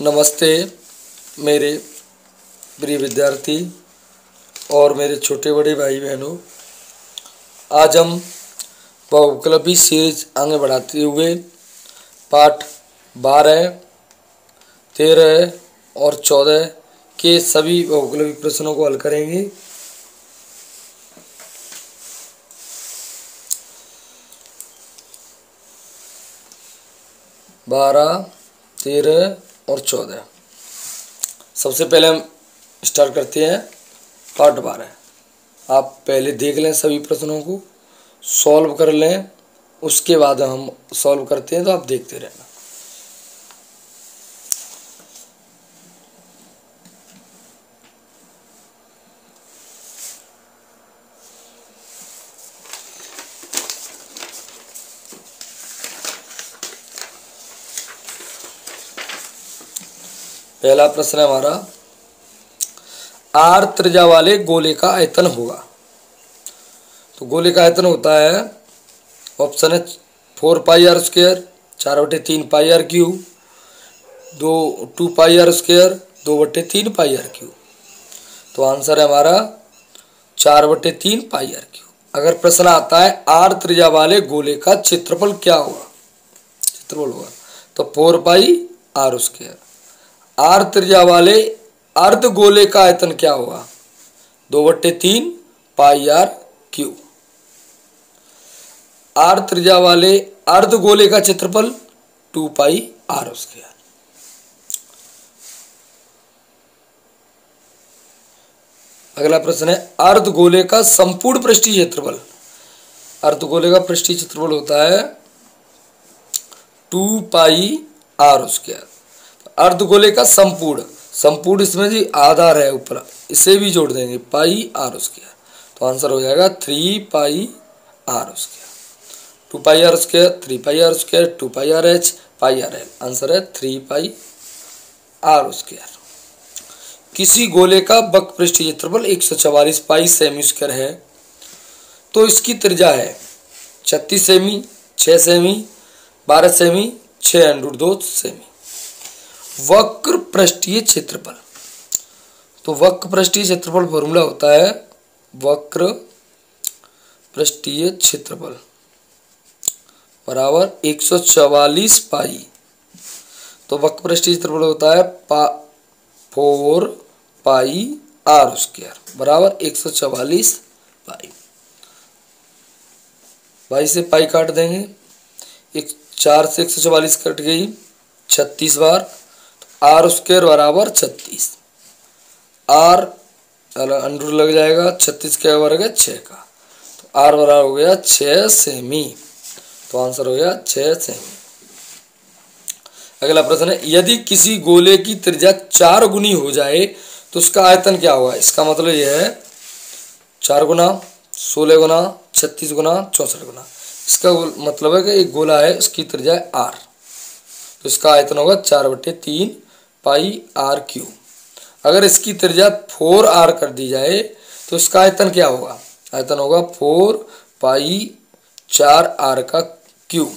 नमस्ते मेरे प्रिय विद्यार्थी और मेरे छोटे बड़े भाई बहनों। आज हम बहुविकल्पी सीरीज आगे बढ़ाते हुए पाठ 12, 13 और 14 के सभी बहुविकल्पी प्रश्नों को हल करेंगे। बारह, 13 और 14। सबसे पहले हम स्टार्ट करते हैं पार्ट 12। आप पहले देख लें, सभी प्रश्नों को सॉल्व कर लें, उसके बाद हम सॉल्व करते हैं, तो आप देखते रहना। पहला प्रश्न है हमारा, आर त्रिज्या वाले गोले का आयतन होगा। तो गोले का आयतन होता है, ऑप्शन है 4 pi R square, 4/3 pi R cube, 2 pi R square, 2/3 pi R cube. तो आंसर है हमारा 4/3 पाई आर क्यूब। अगर प्रश्न आता है आर त्रिज्या वाले गोले का क्षेत्रफल क्या होगा, तो 4 पाई आर स्क्वायर। आर त्रिज्या वाले अर्ध गोले का आयतन क्या होगा, 2/3 पाई आर क्यूब। आर त्रिज्या वाले अर्ध गोले का क्षेत्रफल 2 पाई आर स्क्वायर। अगला प्रश्न है, अर्ध गोले का संपूर्ण पृष्ठीय क्षेत्रफल। अर्ध गोले का पृष्ठीय क्षेत्रफल होता है 2 पाई आर स्क्वायर। अर्धगोले का संपूर्ण इसमें जी आधार है ऊपर, इसे भी जोड़ देंगे, पाई आर स्क्वायर। तो आंसर हो जाएगा 3 pi R square. 2 pi R square, 3 pi R square, 2 pi R H, pi R L. Answer है 3 पाई आर स्क्वायर। किसी गोले का वक्र पृष्ठीय क्षेत्रफल 144 पाई सेमी स्क्वायर है, तो इसकी त्रिज्या है 36 सेमी, 6 सेमी, 12 सेमी, 6√2 सेमी। वक्र पृष्ठीय क्षेत्रफल, तो वक्र पृष्ठीय क्षेत्रफल फॉर्मूला होता है वक्र पृष्ठीय क्षेत्रफल बराबर 144 पाई। तो वक्र पृष्ठीय क्षेत्रफल होता है 4 पाई आर स्क्वायर बराबर 144 पाई। पाई से पाई काट देंगे, 4 से 144 कट गई 36 बार, आर स्क्वायर बराबर 36। आर अंडर लग जाएगा, 36 का वर्ग है 6 का, तो आर बराबर हो गया 6 सेमी। तो आंसर हो गया 6 सेमी। अगला प्रश्न है, यदि किसी गोले की त्रिज्या 4 गुनी हो जाए तो उसका आयतन क्या होगा। इसका मतलब यह है 4 गुना, 16 गुना, 36 गुना, 64 गुना। इसका मतलब है कि एक गोला है, उसकी त्रिज्या है आर, तो इसका आयतन होगा 4/3 पाई आर क्यूब। अगर इसकी त्रिज्या 4 आर कर दी जाए तो इसका आयतन क्या होगा, आयतन होगा 4 पाई 4 आर का क्यूब।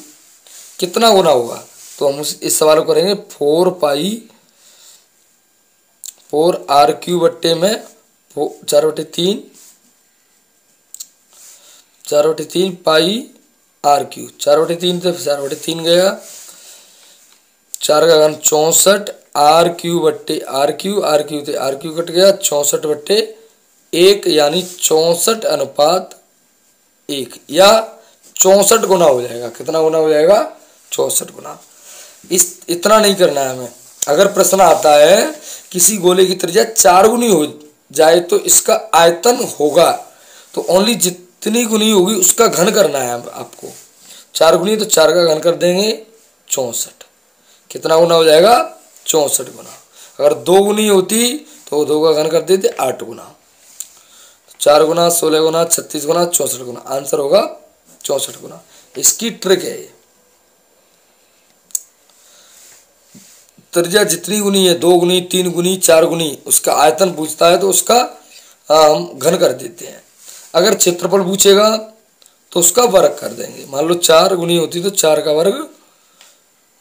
कितना गुना होगा, तो हम इस सवाल को करेंगे 4 पाई 4 आर क्यूब बट्टे में 4/3 पाई आर क्यूब। 4/3 से 4/3 गया, 4 का घन 64, आर क्यूब बट्टे आर क्यूब, आर क्यूब से आर क्यूब कट गया, 64/1 यानी 64:1 या 64 गुना हो जाएगा। कितना गुना हो जाएगा, 64 गुना। इतना नहीं करना है हमें। अगर प्रश्न आता है किसी गोले की त्रिज्या 4 गुनी हो जाए तो इसका आयतन होगा, तो ओनली जितनी गुनी होगी उसका घन करना है आपको। 4 गुनी तो 4 का घन कर देंगे 64। कितना गुना हो जाएगा, 64 गुना। अगर 2 गुनी होती तो 2 का घन कर देते 8 गुना। 4 गुना, 16 गुना, 36 गुना, 64 गुना। आंसर होगा 64 गुना। इसकी ट्रिक है ये। त्रिज्या जितनी गुनी है, 2 गुनी, 3 गुनी, 4 गुनी, उसका आयतन पूछता है तो उसका हम घन कर देते हैं। अगर क्षेत्रफल पूछेगा तो उसका वर्ग कर देंगे। मान लो 4 गुनी होती तो 4 का वर्ग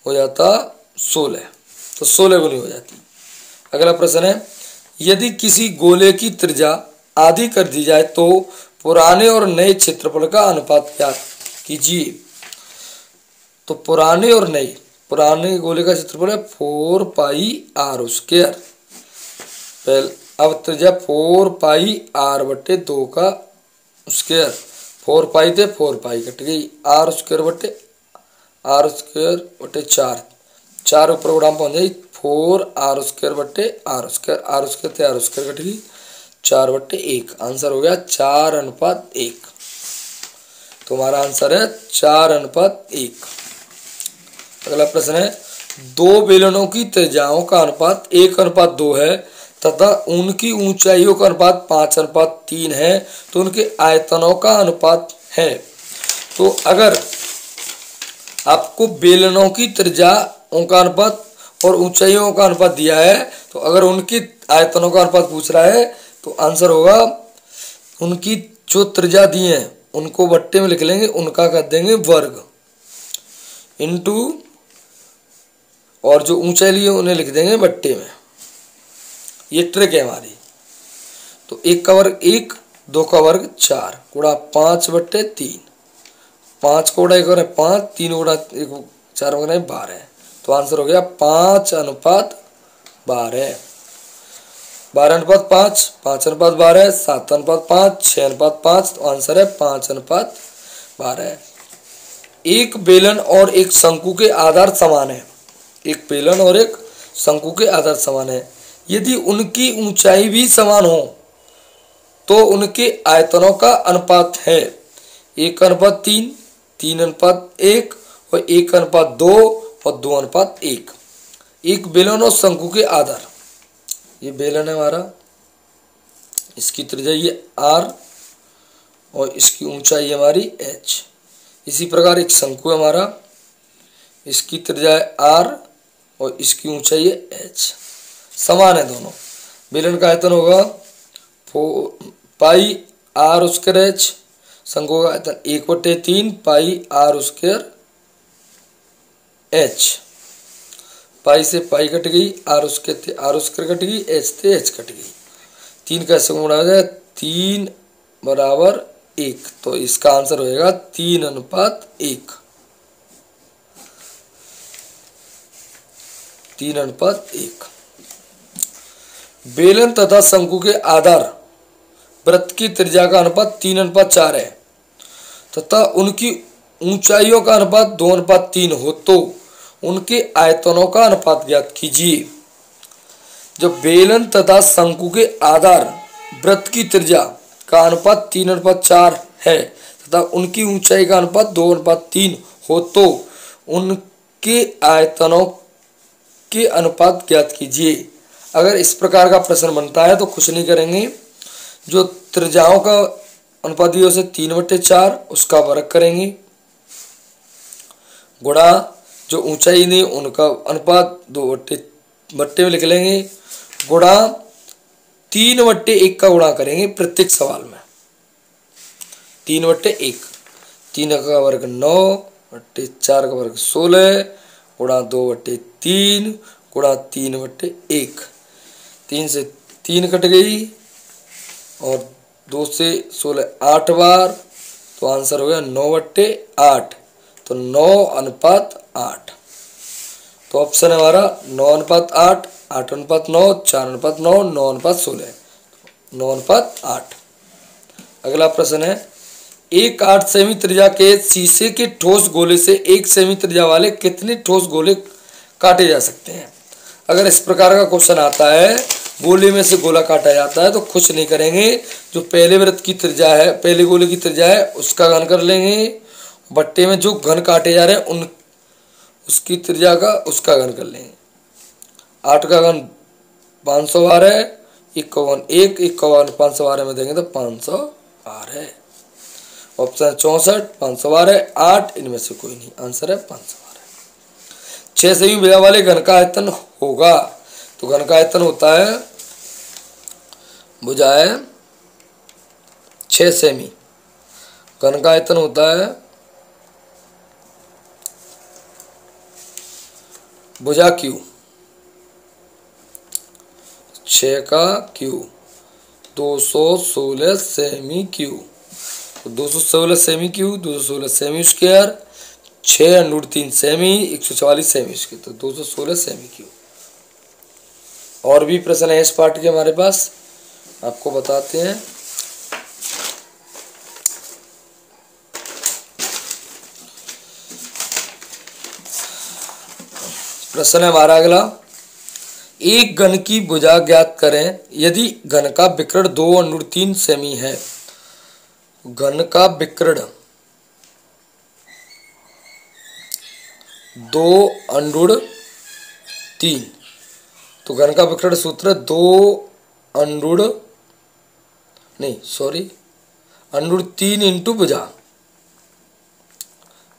हो जाता 16। तो 16 गुनी हो जाती। अगला प्रश्न है, यदि किसी गोले की त्रिज्या आधी कर दी जाए तो पुराने और नए क्षेत्रफल का अनुपात ज्ञात कीजिए। तो पुराने गोले का क्षेत्रफल है 4 पाई आर स्क्वायर। अब त्रिज्या 4 पाई आर बट्टे 2 का स्क्वायर, 4 पाई थे 4 पाई कट गई, आर स्क्वायर बट्टे 4, 4 ऊपर उड़ान पहुंच जाए, 4 आर स्क्वायर बट्टे आर स्क्वायर, आर स्क्वायर थे आर स्क्वायर कट गई, 4 बट्टे 1। आंसर हो गया 4:1। तुम्हारा आंसर है 4:1। अगला प्रश्न है, दो बेलनों की त्रिज्याओं का अनुपात 1:2 है तथा उनकी ऊंचाइयों का अनुपात 5:3 है, तो उनके आयतनों का अनुपात है। तो अगर आपको बेलनों की त्रिज्याओं का अनुपात और ऊंचाइयों का अनुपात दिया है, तो अगर उनकी आयतनों का अनुपात पूछ रहा है तो आंसर होगा, उनकी जो त्रिज्या दी है उनको बट्टे में लिख लेंगे, उनका कर देंगे वर्ग, इनटू, और जो ऊंचाई लिए उन्हें लिख देंगे बट्टे में। ये ट्रिक है हमारी। तो 1 का वर्ग 1, 2 का वर्ग 4 गुणा 5/3, 5 को गुणा 1 है 5, 3 गुणा 1 4 गुणा 12। तो आंसर हो गया 5:12, 12:5, 5:12, 7:5, 6:5। तो आंसर है 5:12। एक बेलन और एक शंकु के आधार समान है, एक बेलन और एक शंकु के आधार समान है। यदि उनकी ऊंचाई भी समान हो तो उनके आयतनों का अनुपात है 1:3, 3:1 और 1:2 और 2:1। एक बेलन और शंकु के आधार, ये बेलन है हमारा, इसकी त्रिज्या ये r और इसकी ऊंचाई हमारी h। इसी प्रकार एक शंकु है हमारा, इसकी त्रिज्या है r और इसकी ऊंचाई है h, समान है दोनों। बेलन का आयतन होगा 4 पाई आर स्क्वायर h, शंकु का आयतन 1/3 पाई आर स्क्वायर h। पाई से पाई कट गई, आर स्क्वायर कट गई, h से h कट गई। 3 कैसे गुणा हो जाए, 3:1। तो इसका आंसर होएगा 3:1, 3:1। बेलन तथा शंकु के आधार वृत्त की त्रिज्या का अनुपात 3:4 है तथा उनकी ऊंचाइयों का अनुपात 2:3 हो तो उनके आयतनों का अनुपात ज्ञात कीजिए। जब बेलन तथा शंकु के आधार वृत्त की त्रिज्या का अनुपात 3:4 है तथा उनकी ऊंचाई का अनुपात 2:3 हो तो उनके आयतनों के अनुपात ज्ञात कीजिए। अगर इस प्रकार का प्रश्न बनता है तो कुछ नहीं करेंगे, जो त्रिज्याओं का अनुपात दिया उसे 3/4 उसका वर्ग करेंगे, गुणा जो ऊंचाई नहीं उनका अनुपात 2 बट्टे में लिख लेंगे, गुणा 3/1 का गुणा करेंगे प्रत्येक सवाल में, 3/1। 3 का वर्ग 9 बट्टे 4 का वर्ग 16 गुणा 2/3 गुणा 3/1। 3 से 3 कट गई और 2 से 16 8 बार, तो आंसर हो गया 9/8। तो 9:8। तो ऑप्शन है हमारा 9:8, 8:9, 4:9, 9:16, 9:8। अगला प्रश्न है, एक 8 सेमी त्रिज्या के शीशे के ठोस गोले से 1 सेमी त्रिज्या वाले कितने ठोस गोले काटे जा सकते हैं। अगर इस प्रकार का क्वेश्चन आता है, गोले में से गोला काटा जाता है, तो कुछ नहीं करेंगे, जो पहले वृत्त की त्रिज्या है, पहले गोले की त्रिज्या है उसका घन कर लेंगे, बट्टे में जो घन काटे जा रहे हैं उन उसकी त्रिज्या का उसका घन कर लेंगे। 8 का घन 500 बार है, 1 का घन 1, 1 का घन 500 बार में देंगे तो 500 बार है। ऑप्शन 64 500 बार है, 8 इनमें से कोई नहीं, आंसर है 500 बार है। 6 सेमी भुजा वाले घन का आयतन होगा, तो घन का आयतन होता है, भुजा है 6 सेमी, घन का आयतन होता है भुजा क्यू, 6 का क्यूब 216 सेमी क्यूब। तो 216 semi cube 216 semi square 6√3 semi 144 semi square, तो 216 सेमी क्यूब। और भी प्रश्न है इस पार्ट के हमारे पास, आपको बताते हैं। प्रश्न है हमारा अगला, एक घन की भुजा ज्ञात करें यदि घन का विकर्ण 2√3 सेमी है। घन का विकर्ण 2√3, तो घन का विकर्ण सूत्र 2√3 इंटू भुजा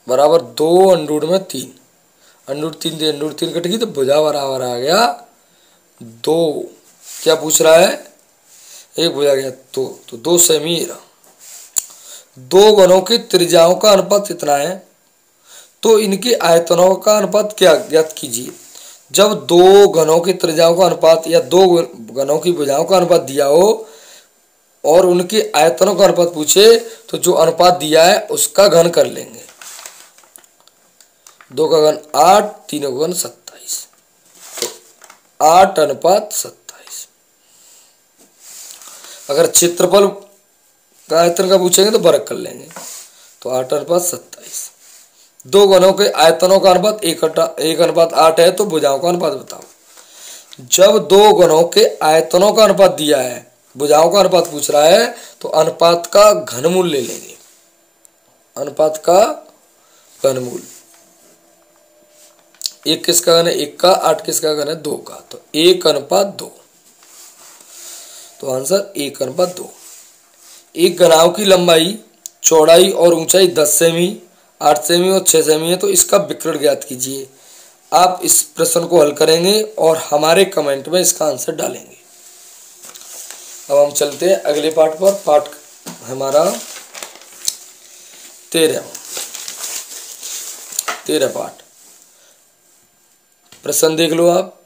बराबर 2√3। √3 कट गई तो भुजा बराबर आ गया 2। क्या पूछ रहा है, एक भुजा गया 2, तो 2 सेमी। दो घनों की त्रिज्याओं का अनुपात कितना है, तो इनके आयतनों का अनुपात क्या ज्ञात कीजिए। जब दो घनों की त्रिज्याओं का अनुपात या दो घनों की भुजाओं का अनुपात दिया हो और उनके आयतनों का अनुपात पूछे, तो जो अनुपात दिया है उसका घन कर लेंगे। 2 का घन 8, 3 का घन 27, तो 8:27। अगर क्षेत्रफल का आयतन का पूछेंगे तो वर्ग कर लेंगे, तो 8:27। दो घनों के आयतनों का अनुपात 1:8 है, तो भुजाओं का अनुपात बताओ। जब दो घनों के आयतनों का अनुपात दिया है, भुजाओं का अनुपात पूछ रहा है, तो अनुपात का घनमूल ले लेंगे। अनुपात का घनमूल, 1 किसका घन है 1 का, 8 किसका घन है 2 का, तो 1:2। तो आंसर 1:2। एक घनाभ की लंबाई, चौड़ाई और ऊंचाई 10 सेमी, 8 सेमी और 6 सेमी है, तो इसका विकर्ण ज्ञात कीजिए। आप इस प्रश्न को हल करेंगे और हमारे कमेंट में इसका आंसर डालेंगे। अब हम चलते हैं अगले पार्ट पर। पार्ट हमारा 13 पार्ट। प्रश्न देख लो आप।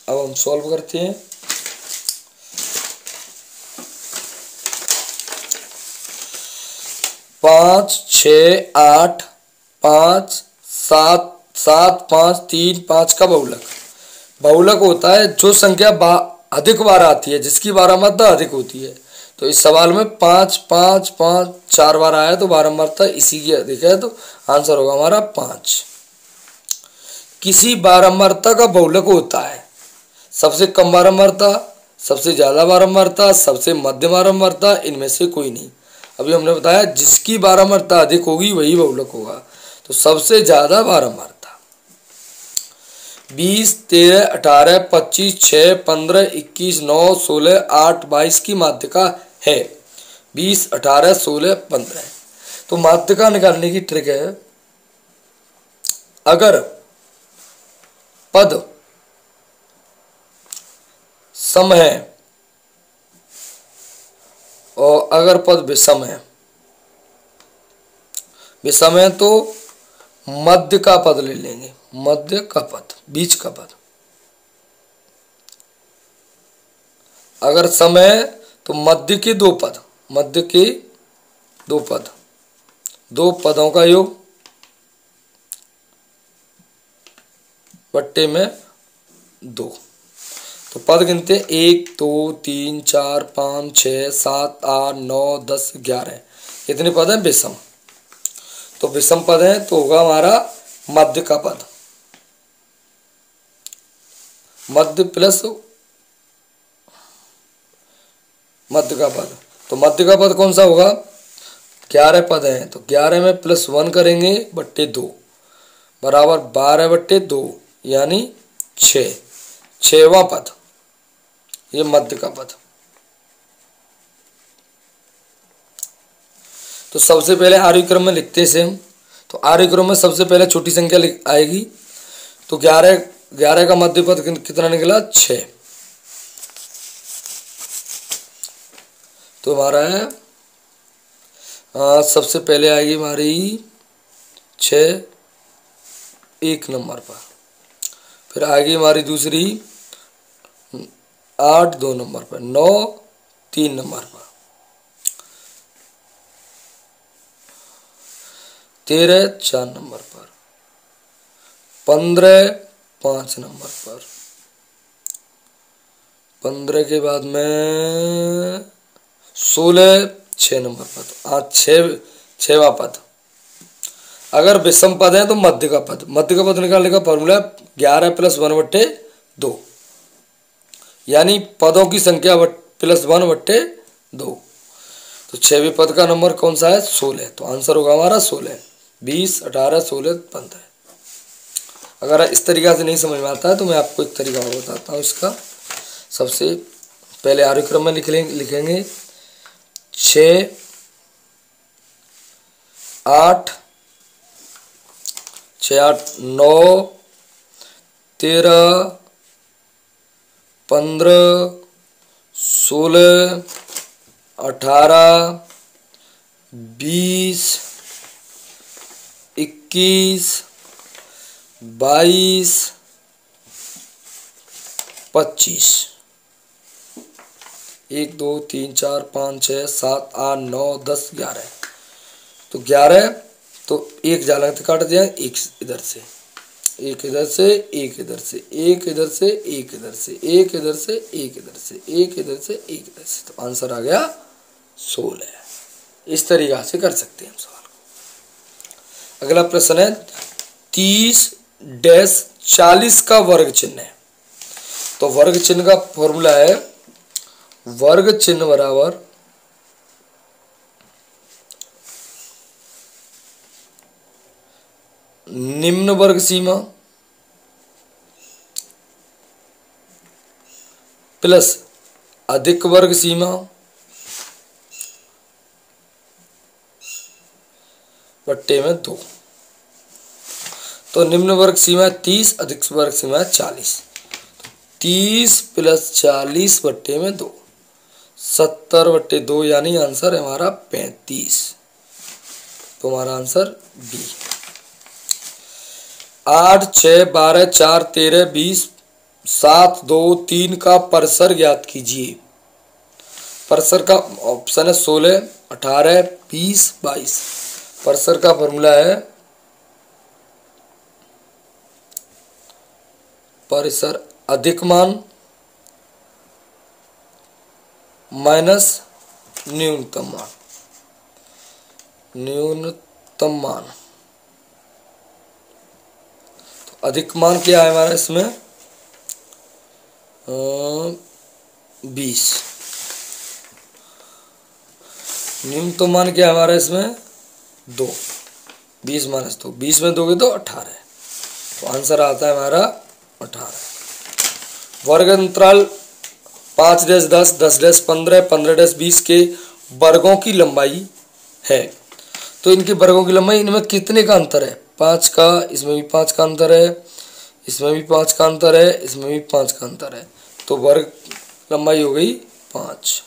अब हम सॉल्व करते हैं। पाँच 6 8 5 7 7 5 3 5 का बहुलक। बहुलक होता है जो संख्या अधिक बार आती है, जिसकी बारंबारता अधिक होती है। तो इस सवाल में 5 5 5 4 बार आया, तो बारंबारता इसी की अधिक है, तो आंसर होगा हमारा 5। किसी बारंबारता का बहुलक होता है सबसे कम बारंबारता, सबसे ज़्यादा बारंबारता, सबसे मध्यम बारंबारता, इनमें से कोई नहीं। अभी हमने बताया जिसकी बारंबारता अधिक होगी वही बहुलक होगा। तो सबसे ज़्यादा बारंबारता 20 13 18 25 6 15 21 9 16 8 22 की माध्यिका है। 20 18 16 15। तो माध्यिका निकालने की ट्रिक है, अगर पद सम है और अगर पद विषम है, विषम है तो मध्य का पद ले लेंगे। मध्य का पद, बीच का पद। अगर सम है तो मध्य के 2 पद, मध्य के 2 पद, 2 पदों का योग बट्टे में 2। तो पद गिनते 1 2 3 4 5 6 7 8 9 10 11। कितने पद हैं विषम, तो विषम पद है तो होगा हमारा मध्य का पद। मध्य प्लस मध्य का पद, तो मध्य का पद कौन सा होगा, 11 पद हैं तो 11 में +1 करेंगे बट्टे 2 बराबर 12/2 यानी 6। 6वां पद ये मध्य का पद। तो सबसे पहले आरोही क्रम में लिखते हैं सेम। तो आरोही क्रम में सबसे पहले छोटी संख्या आएगी, तो 11 का मध्य पद कितना निकला 6। तो हमारा है सबसे पहले आएगी हमारी 6 1 नंबर पर, फिर आएगी हमारी दूसरी 8 2 नंबर पर, 9 3 नंबर पर, 13 4 नंबर पर, 15 5 नंबर पर, 15 के बाद में 16 6 नंबर पर। तो आज 6वां पद। अगर विषम पद है तो मध्य का पद। मध्य का पद निकालने का फॉर्मूला 11 + 1/2, यानी पदों की संख्या + 1/2। तो 6वें पद का नंबर कौन सा है? 16। तो आंसर होगा हमारा 16। 20 18 16 15। अगर इस तरीका से नहीं समझ में आता है तो मैं आपको एक तरीका और बताता हूँ इसका। सबसे पहले आरोही क्रम में लिखेंगे 6 8 6 8 9 13 15 16 18 20 21 22 25। 1 2 3 4 5 6 7 8 9 10 11। तो 11 तो एक जालंत काट दिया, एक इधर से, एक इधर से, एक इधर से, एक इधर से, एक इधर से, एक इधर से, एक इधर से, एक इधर से, एक इधर से। तो आंसर आ गया 16। इस तरीका से कर सकते हैं हम सवाल को। अगला प्रश्न है 30-40 का वर्ग चिन्ह है। तो वर्ग चिन्ह का फॉर्मूला है वर्ग चिन्ह बराबर निम्न वर्ग सीमा प्लस अधिक वर्ग सीमा बट्टे में 2। तो निम्न वर्ग सीमा 30, अधिक वर्ग सीमा 40। 30 + 40 बट्टे में 2, 70/2, यानी आंसर है हमारा 35। तो हमारा आंसर बी। 8 6 12 4 13 20 7 2 3 का परिसर ज्ञात कीजिए। परिसर का ऑप्शन है 16 18 20 22। परिसर का फॉर्मूला है परिसर अधिक मान माइनस न्यूनतम मान। न्यूनतम मान तो अधिक मान क्या है हमारा इसमें 20। न्यूनतम मान क्या है हमारा इसमें 2। 20 - 2, 20 में 2 तो 18। तो आंसर आता है हमारा 18। वर्ग अंतराल 5-10 10-15 15-20 के वर्गों की लंबाई है। तो इनके वर्गों की लंबाई, इनमें कितने का अंतर है? 5 का, इसमें भी 5 का अंतर है, इसमें भी 5 का अंतर है, इसमें भी 5 का अंतर है। तो वर्ग लंबाई हो गई 5।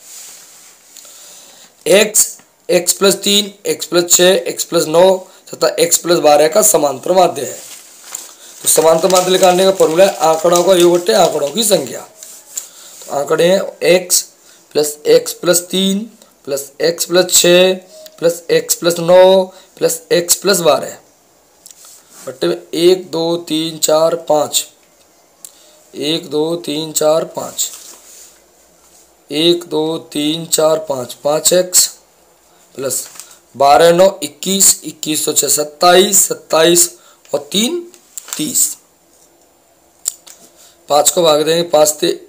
x + 3 x + 6 x + 9 तथा x + 12 का समांतर माध्य है। तो समांतर माध्य निकालने का फॉर्मूला है आंकड़ों का योग बट्टे आंकड़ों की संख्या। तो आंकड़े हैं x + x + 3 + x + 6 + x + 9 + x + 12 बट्टे में 1 2 3 4 5 1 2 3 4 5 1 2 3 4 5 5x प्लस 12 9 21 21 तो 6 27 27 और 3 30। 5 को भाग देंगे 5 से,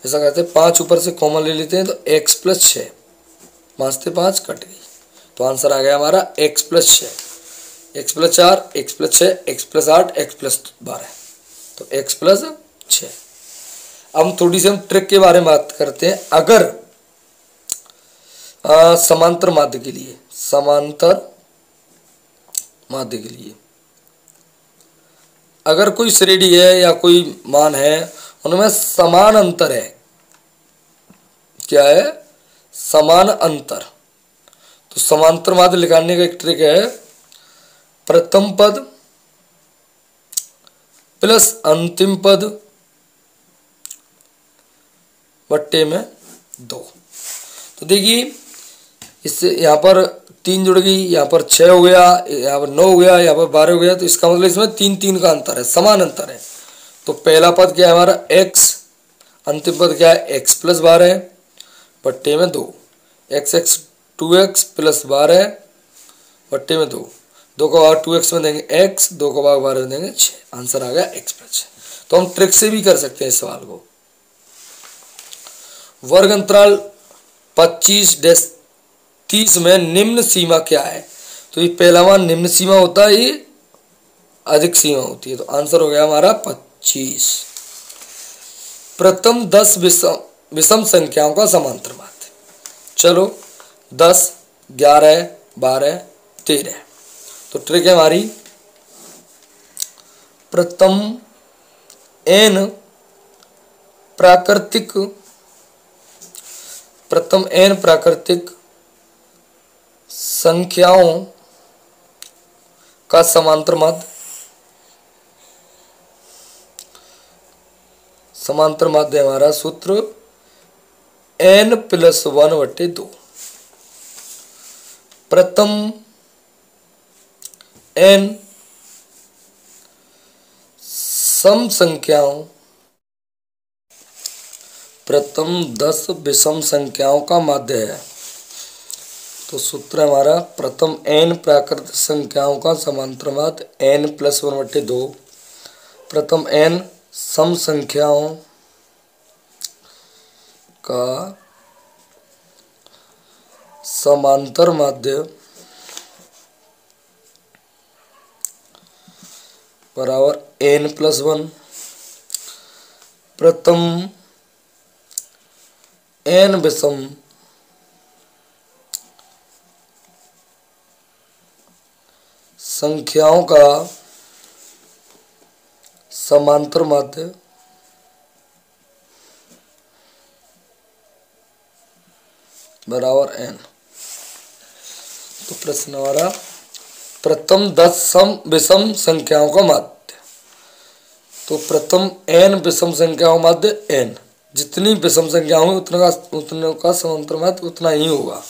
ऐसा कहते हैं 5 ऊपर से कॉमन ले लेते हैं तो x + 6, 5 से 5 कट गई। तो आंसर आ गया हमारा x + 6, x + 4 x + 6 x + 8 x + 12। तो x + 6। अब हम थोड़ी सी ट्रिक के बारे में बात करते हैं। अगर समांतर माध्य के लिए, समांतर माध्य के लिए अगर कोई श्रेणी है या कोई मान है, उनमें समान अंतर है, क्या है समान अंतर। तो समांतर माध्य निकालने का एक ट्रिक है, प्रथम पद प्लस अंतिम पद बट्टे में 2। तो देखिए इससे यहाँ पर 3 जुड़ गई, यहाँ पर 6 हो गया, यहाँ पर 9 हो गया, यहाँ पर 12 हो गया। तो इसका मतलब इसमें 3 का अंतर है, समान अंतर है। तो पहला पद क्या है हमारा x, अंतिम पद क्या है x प्लस 12 बट्टे में 2। x 2x प्लस 12 बट्टे में 2। 2 का भाग 2x में देंगे x, 2 का भाग 12 में देंगे 6। आंसर आ गया x प्लस 6। तो हम ट्रिक से भी कर सकते हैं इस सवाल को। वर्ग अंतराल 25-30 में निम्न सीमा क्या है? तो ये पहला मान निम्न सीमा होता है, ये अधिक सीमा होती है। तो आंसर हो गया हमारा 25। प्रथम 10 विषम संख्याओं का समांतर माध्य। चलो 10, 11, 12, 13। तो ट्रिक है हमारी, प्रथम n प्राकृतिक संख्याओं का समांतर माध्य। समांतर माध्य हमारा सूत्र n + 1/2। प्रथम n सम संख्याओं, प्रथम 10 विषम संख्याओं का माध्य है। तो सूत्र हमारा प्रथम n प्राकृतिक संख्याओं का समांतर माध्य n + 1/2। प्रथम n सम संख्याओं का समांतर माध्य बराबर n + 1। प्रथम n विषम संख्याओं का समांतर माध्य बराबर n। तो प्रश्न हमारा प्रथम 10 सम विषम संख्याओं का माध्य। तो प्रथम n विषम संख्याओं का माध्य n, जितनी विषम संख्या होंगी उतने का समांतर माध्य उतना ही होगा।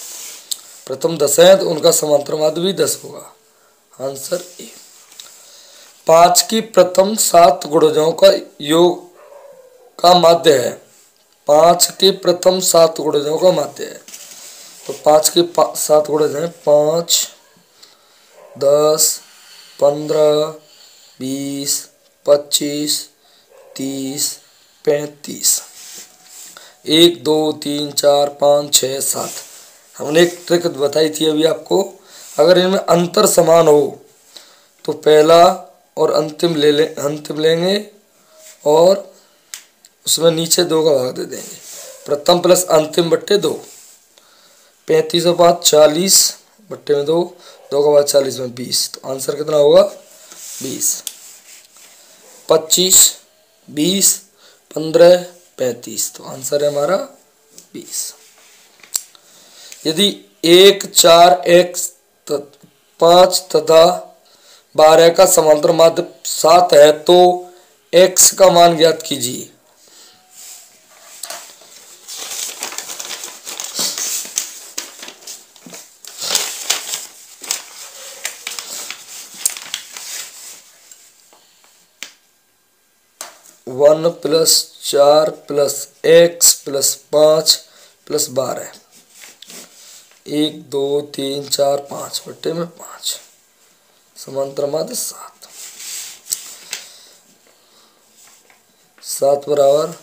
प्रथम 10 है तो उनका समांतर माध्य भी 10 होगा। Answer A. 5 की प्रथम 7 गुणजों का योग का माध्य है। 5 के प्रथम 7 गुणजों का माध्य है। तो 5 के 7 गुणज हैं 5, 10, 15, 20, 25, 30, 35। 1, 2, 3, 4, 5, 6, 7। हमने एक ट्रिक बताई थी अभी आपको, अगर इनमें अंतर समान हो तो पहला और अंतिम लेंगे और उसमें नीचे 2 का भाग दे देंगे। प्रथम प्लस अंतिम बट्टे 2। 35 और 5 40 बट्टे में 2, 2 का भाग 40 में 20। तो आंसर कितना होगा 20। 25, 20, 15, 35। तो आंसर है हमारा 20। यदि 1, 4, x 5 तथा 12 का समांतर माध्य 7 है तो x का मान ज्ञात कीजिए। One plus 4 plus x plus 5 plus 12। 1, 2, 3, 4, 5 बट्टे में 5। समांतर माध्य 7। 7 बराबर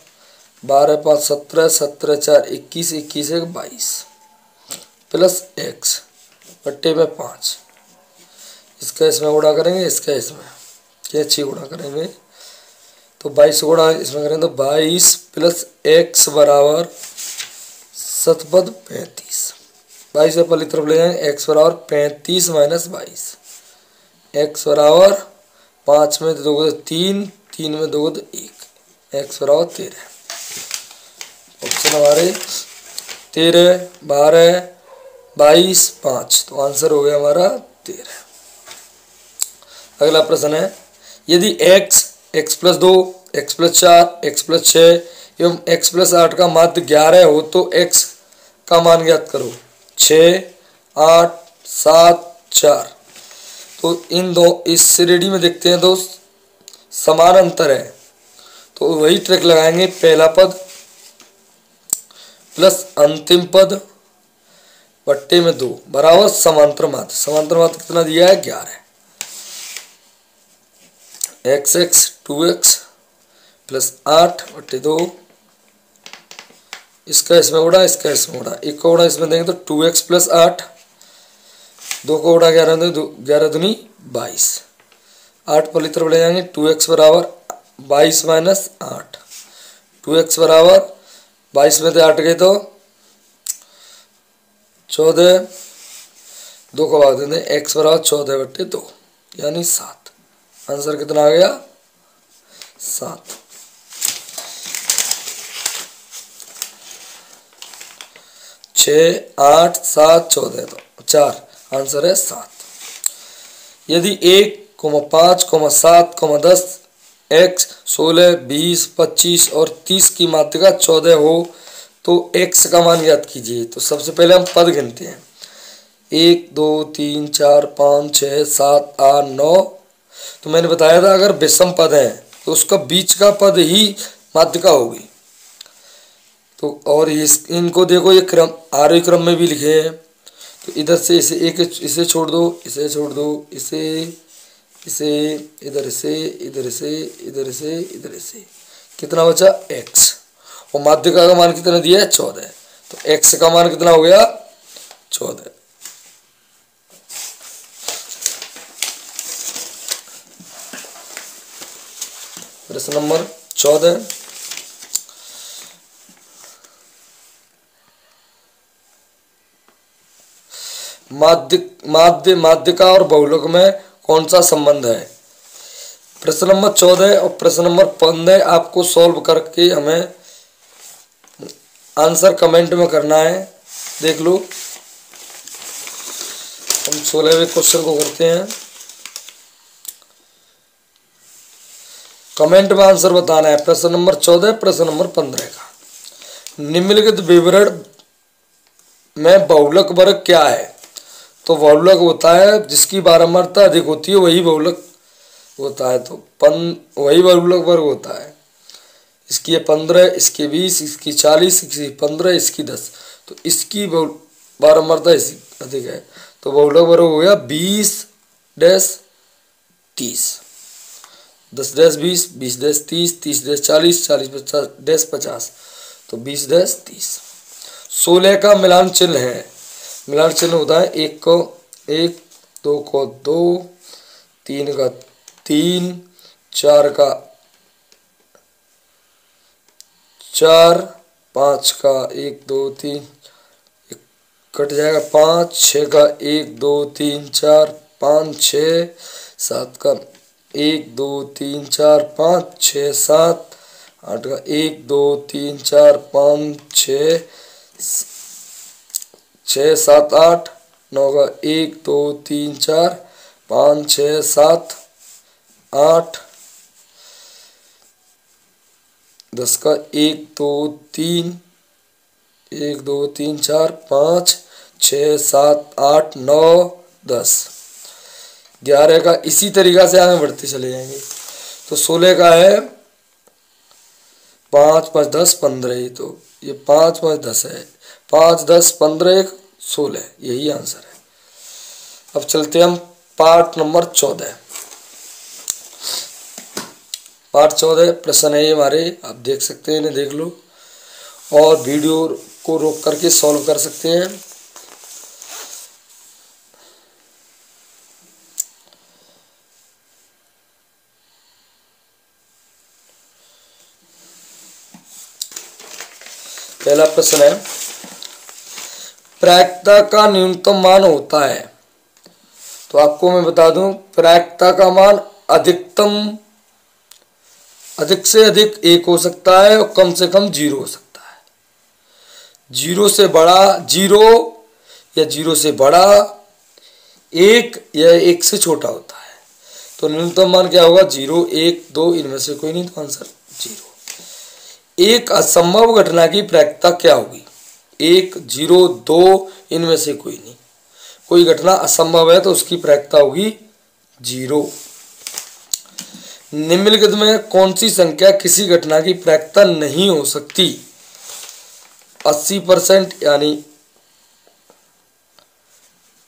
12, 5, 17, 17, 4, 21, 21, 1, 22 प्लस x बट्टे में 5। इसका इसमें गुणा करेंगे, इसका इसमें क्या 6 गुणा करेंगे तो 22 गुणा इसमें करेंगे तो 22 प्लस x बराबर शतपथ 35। 22 से पहली तरफ ले जाएंगे, x बराबर 35 माइनस 22। x बराबर 5 में 2 को 3, 3 में 2 को 1, x बराबर 13। ऑप्शन हमारे 13, 12, 22, 5, तो आंसर हो गया हमारा 13। अगला प्रश्न है, यदि x, x+2, x+4, x+6 एवं x+8 का माध्य 11 हो तो x का मान ज्ञात करो। 6, 8, 7, 4, तो इन दो इस श्रेणी में देखते हैं तो समान अंतर है, तो वही ट्रिक लगाएंगे। पहला पद प्लस अंतिम पद बट्टे में 2 बराबर समांतर माध्य। समांतर माध्य कितना दिया है? 11। x 2x प्लस 8 बट्टे 2, इसका इसमें उड़ा, इसका इसमें उड़ा, एक को उड़ा इसमें देंगे तो 2x प्लस 8, 2 को उड़ा 11, 11 दूनी 22, 8 पहली तरफ ले जाएंगे। 2x बराबर 22 माइनस 8, 2x बराबर 22 में से 8 गए तो 14, 2 को भाग देंगे, x बराबर 14 बट्टे 2 यानी 7। आंसर कितना आ गया? 7। 6, 8, 7, 14 तो 4, आंसर है 7। यदि 1, 5, 7, 10, x 16, 20, 25 और 30 की मात्रा 14 हो तो x का मान ज्ञात कीजिए। तो सबसे पहले हम पद गिनते हैं। 1, 2, 3, 4, 5, 6, 7, 8, 9। तो मैंने बताया था अगर विषम पद है तो उसका बीच का पद ही माध्यिका होगी। तो और इनको देखो, ये क्रम आरोही क्रम में भी लिखे हैं। तो इधर से इसे एक इसे छोड़ दो, इसे छोड़ दो, इसे इधर से इधर से इधर से इधर से, कितना बचा? x। और माध्यिका का मान कितना दिया है? 14। तो x का मान कितना हो गया? 14। प्रश्न नंबर 14, माध्यिका और बहुलक में कौन सा संबंध है? प्रश्न नंबर 14 और प्रश्न नंबर 15 आपको सॉल्व करके हमें आंसर कमेंट में करना है। देख लो, हम 16वें क्वेश्चन को करते हैं। कमेंट में आंसर बताना है प्रश्न नंबर 14, प्रश्न नंबर 15 का। निम्नलिखित विवरण में बहुलक वर्ग क्या है? तो बहुलक होता है जिसकी बारंबारता अधिक होती है, वही बहुलक होता है। तो वही बहुलक वर्ग होता है। इसकी 15, इसकी 20, इसकी 40, इसकी 15, इसकी 10। तो इसकी बारंबारता अधिक है, तो बहुलक वर्ग हो गया 20 dash 30, 10 dash 20, 20 dash 30, 30 dash 40, 40 dash 50, तो 20 डैश 30। 16 का मिलान चिन्ह है। मिलान चिन्ह होता है 1 को 1, 2 को 2, 3 का 3, 4 का 4, 5 का 1, 2, 3 कट जाएगा 5, 6 का 1, 2, 3, 4, 5, 6, 7 का 1, 2, 3, 4, 5, 6, 7, 8 का 1, 2, 3, 4, 5, 6, 7, 8, 9 का 1, 2, 3, 4, 5, 6, 7, 8, 10 का 1, 2, 3, 1, 2, 3, 4, 5, 6, 7, 8, 9, 10, 11 का इसी तरीक़ा से आगे बढ़ते चले जाएंगे। तो 16 का है 5, 5, 10, 15 ही, तो ये 5, 5, 10 है। 5, 10, 15, 1, 16, यही आंसर है। अब चलते हम पार्ट नंबर 14। पार्ट 14 प्रश्न है ये हमारे, आप देख सकते हैं, इन्हें देख लो और वीडियो को रोक करके सॉल्व कर सकते हैं। पहला प्रश्न है, प्रायिकता का न्यूनतम मान होता है। तो आपको मैं बता दूं, प्रायिकता का मान अधिक से अधिक 1 हो सकता है और कम से कम 0 हो सकता है। जीरो से बड़ा, जीरो या जीरो से बड़ा, एक या एक से छोटा होता है। तो न्यूनतम मान क्या होगा? 0, 1, 2, इनमें से कोई नहीं, तो आंसर 0। एक असंभव घटना की प्रायिकता क्या होगी? 1, 0, 2, इनमें से कोई नहीं। कोई घटना असंभव है तो उसकी प्रायिकता होगी 0। निम्नलिखित में कौन सी संख्या किसी घटना की प्रायिकता नहीं हो सकती? 80%, यानी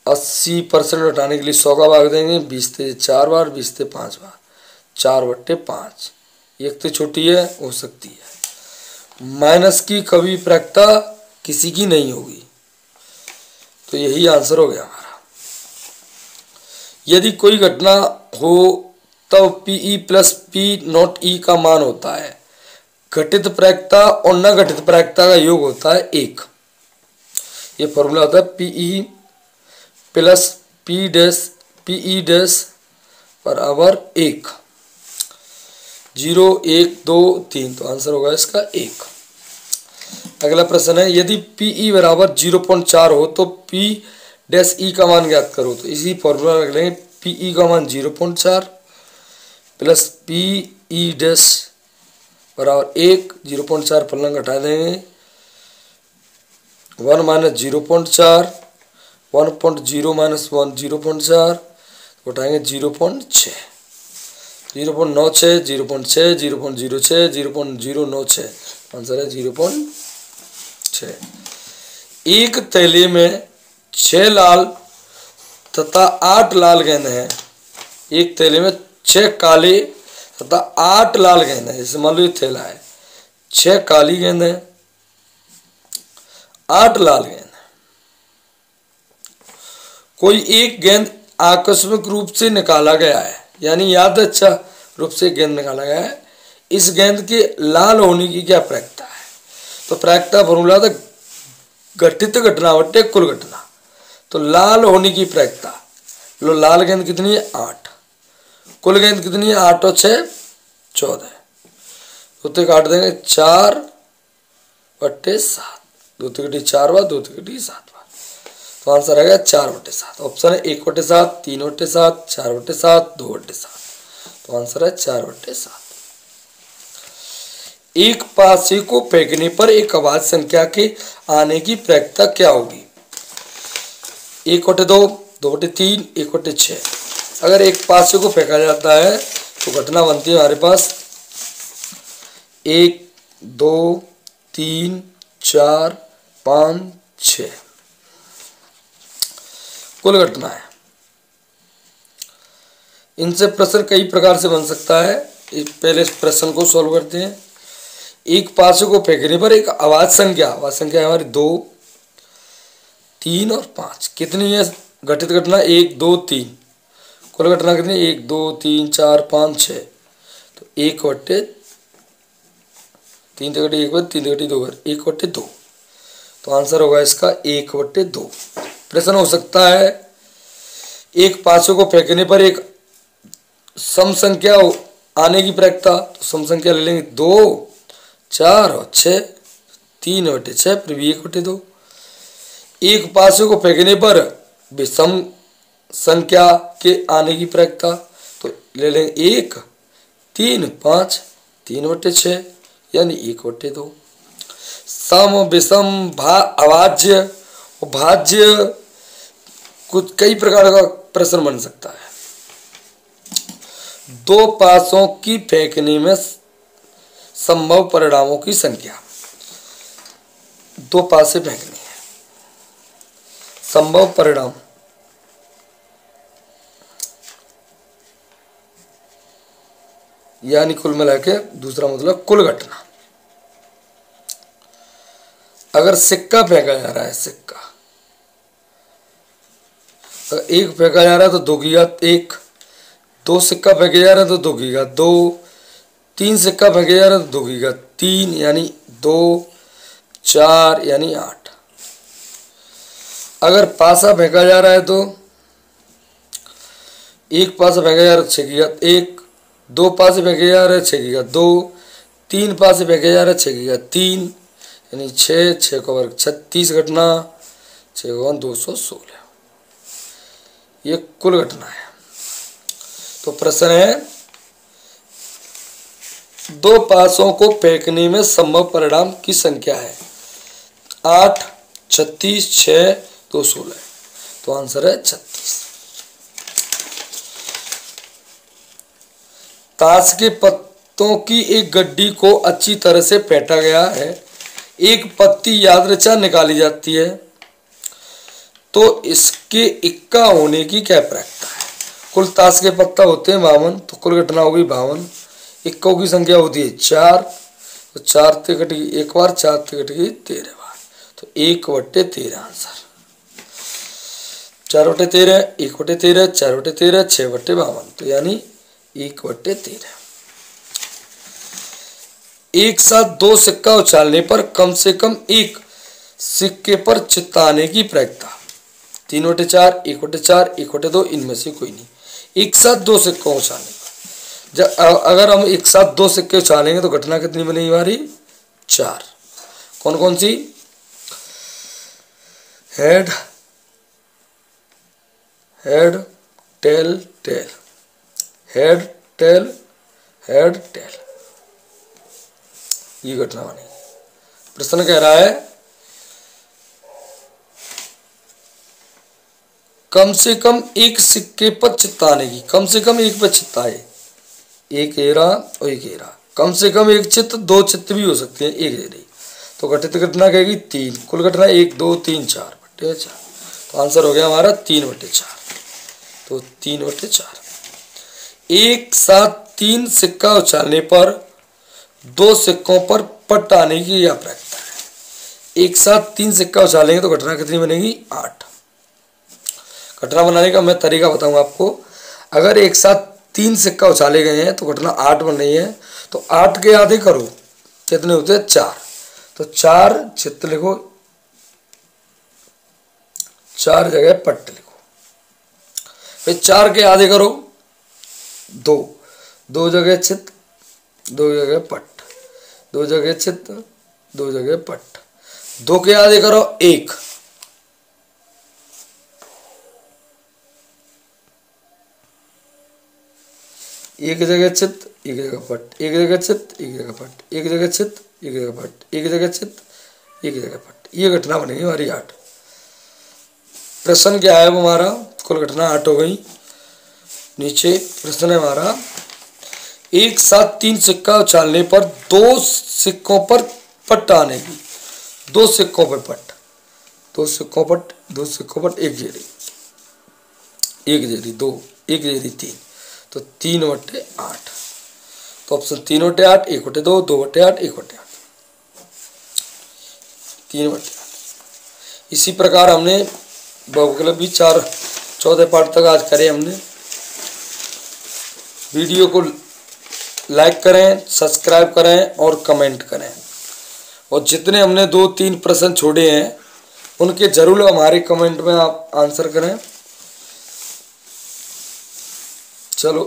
80% हटाने के लिए 100 का भाग देंगे। 20 से 4 बार, 20 से 5 बार, 4/5। एक तो छोटी है, हो सकती है। माइनस की कभी प्रायिकता किसी की नहीं होगी, तो यही आंसर हो गया हमारा। यदि कोई घटना हो तब Pe plus P not E का मान होता है। घटित प्रायिकता और न घटित प्रायिकता का योग होता है 1। ये फॉर्मूला होता है Pe प्लस P डैश बराबर 1। 0, 1, 2, 3, तो आंसर होगा इसका 1। अगला प्रश्न है, यदि Pe बराबर 0.4 हो तो P डैश E का मान ज्ञात करो। तो इसी फॉर्मूला रख लेंगे। Pe का मान 0.4 प्लस Pe डैश बराबर 1। 0.4 फलन घटा देंगे। 1 माइनस 0.4, 1.0 माइनस 1 0.4, घटाएंगे 0.6, 0.96, 0.6, 0.06, 0.096, आंसर है 0.6। एक थैले में 6 लाल तथा 8 लाल गेंद हैं। एक थैले में 6 काले तथा 8 लाल गेंद है। जैसे मान लो ये थैला है, 6 काली गेंद है, 8 लाल गेंद है। कोई एक गेंद आकस्मिक रूप से निकाला गया है, यानी यादृच्छा रूप से गेंद निकाला गया है। इस गेंद के लाल होने की क्या प्रायिकता है? तो प्रायिकता फॉर्मूला था घटित घटना बटे कुल घटना। तो लाल होने की प्रायिकता, लो लाल गेंद कितनी है? 8। कुल गेंद कितनी है? 8 और 6 14। दो काट देंगे 4/7। 2 4 बार, 2 7 बार, तो आंसर आएगा 4/7। ऑप्शन है 1/7, 3/7, 4/7, 2/7, तो आंसर है 4/7। एक पासे को फेंकने पर एक अभाज्य संख्या के आने की प्रायिकता क्या होगी? 1/2, 2/3, 1/6। अगर एक पासे को फेंका जाता है तो घटना बनती है हमारे पास 1, 2, 3, 4, 5, 6 कुल घटना है। इनसे प्रश्न कई प्रकार से बन सकता है। पहले इस प्रश्न को सॉल्व करते हैं। एक पासे को फेंकने पर एक अभाज्य संख्या हमारी 2, 3 और 5 कितनी है? घटित घटना 1, 2, 3। कुल घटना कितनी? 1, 2, 3, 4, 5, 6, तो 1/3, 1/2, तो आंसर होगा इसका 1/2। प्रश्न हो सकता है एक पासे को फेंकने पर एक सम संख्या आने की प्रायिकता। तो सम संख्या ले लेंगे 2, 4 और 6, 3/6 फिर भी 1/2। एक पासे को फेंकने पर विषम संख्या के आने की प्रायिकता, तो ले लेंगे 1, 3, 5, 3/6 यानी 1/2। सम, विषम, अभाज्य और भाज्य कुछ कई प्रकार का प्रश्न बन सकता है। दो पासों की फेंकने में संभव परिणामों की संख्या। 2 पासे फेंकनी है, संभव परिणाम यानी कुल मिला के दूसरा मतलब कुल घटना। अगर सिक्का फेंका जा रहा है, सिक्का अगर एक फेंका जा रहा है तो 2 की घात 1, 2 सिक्का फेंके जा रहे हैं तो 2 की घात 2, 3 सिक्का फेंके जा रहे हैं तो 2 की घात 3 यानी 2, 4 यानी 8। अगर पासा फेंका जा रहा है तो एक पासा फेंका जा रहा है 6 की घात 1, 2 पासे फेंके जा रहे हैं 6 की घात 2, 3 पासे फेंके जा रहे हैं 6 की घात 3 यानी 6, 6 का वर्ग 36 घटना, 6 का 216, ये कुल घटना है। तो प्रश्न है, 2 पासों को फेंकने में संभव परिणाम की संख्या है 8, 36, 6, 216। तो आंसर है 36। ताश के पत्तों की एक गड्डी को अच्छी तरह से फेंटा गया है, एक पत्ती यादृच्छा निकाली जाती है, तो इसके इक्का होने की क्या प्रक्रिया है? कुल ताश के पत्ता होते हैं 52, तो कुल घटना होगी 52। इक्कों की संख्या होती है 4, तो 4 से कटेगी एक बार, 4 से कटेगी 13 बार, तो 1/13 आंसर। 4/13, 1/13, 4/13, 6/52, तो यानी 1/13। एक साथ 2 सिक्का उछालने पर कम से कम एक सिक्के पर चिताने की प्रक्रिया 3/4, 1/4, 1/2, इनमें से कोई नहीं। एक साथ 2 सिक्कों उछालने पर, जब अगर हम एक साथ 2 सिक्के उछालेंगे तो घटना कितनी बनेगी हमारी? 4। कौन कौन सी? Head, head, tail, tail, head, tail, head, tail, ये घटना बनेगी। प्रश्न कह रहा है, कम से कम एक सिक्के पर चित्ताने की, कम से कम एक पर चित्ता है, एक एरा और एक एरा, कम से कम एक चित्त, 2 चित्त भी हो सकते हैं एक एरे, तो घटित घटना कहेगी 3। कुल घटना 1, 2, 3, 4/4, तो आंसर हो गया हमारा 3/4। तो 3/4। एक साथ 3 सिक्का उछालने पर 2 सिक्कों पर पट्ट आने की यह प्रक्रिया है। एक साथ 3 सिक्का उछालेंगे तो घटना कितनी बनेगी? 8। घटना बनाने का मैं तरीका बताऊंगा आपको। अगर एक साथ 3 सिक्का उछाले गए हैं तो घटना 8 बन रही है, तो 8 के आधे करो, कितने होते हैं? 4। तो 4 चित्त लिखो, 4 जगह पट्ट लिखो। फिर 4 के आधे करो, 2, 2 जगह चित्त, 2 जगह पट्ट, 2 जगह चित्त, 2 जगह पट्ट। 2 के आधे करो, 1, 1 जगह चित्त, 1 जगह पट्ट, 1 जगह चित्त, 1 जगह पट्ट, 1 जगह चित्त, 1 जगह पट्ट, 1 जगह चित्त, 1 जगह पट्ट, ये घटना बनेगी हमारी 8। प्रश्न क्या है वो हमारा? कुल घटना 8 हो गई। नीचे प्रश्न है हमारा, एक साथ 3 सिक्का उछालने पर 2 सिक्कों पर पट्ट आने की, 2 सिक्कों पर पट्ट, 2 सिक्कों पर, 2 सिक्कों पर एक जेरी, 1 जेरी 2, 1 जेरी 3, तो 3/8। तो ऑप्शन 3/8, 1/2, 2/8, 1/8, 3/8। इसी प्रकार हमने बहुविकल्प भी 14 पार्ट तक आज करे हमने। वीडियो को लाइक करें, सब्सक्राइब करें और कमेंट करें, और जितने हमने 2-3 प्रश्न छोड़े हैं उनके जरूर हमारे कमेंट में आप आंसर करें। चलो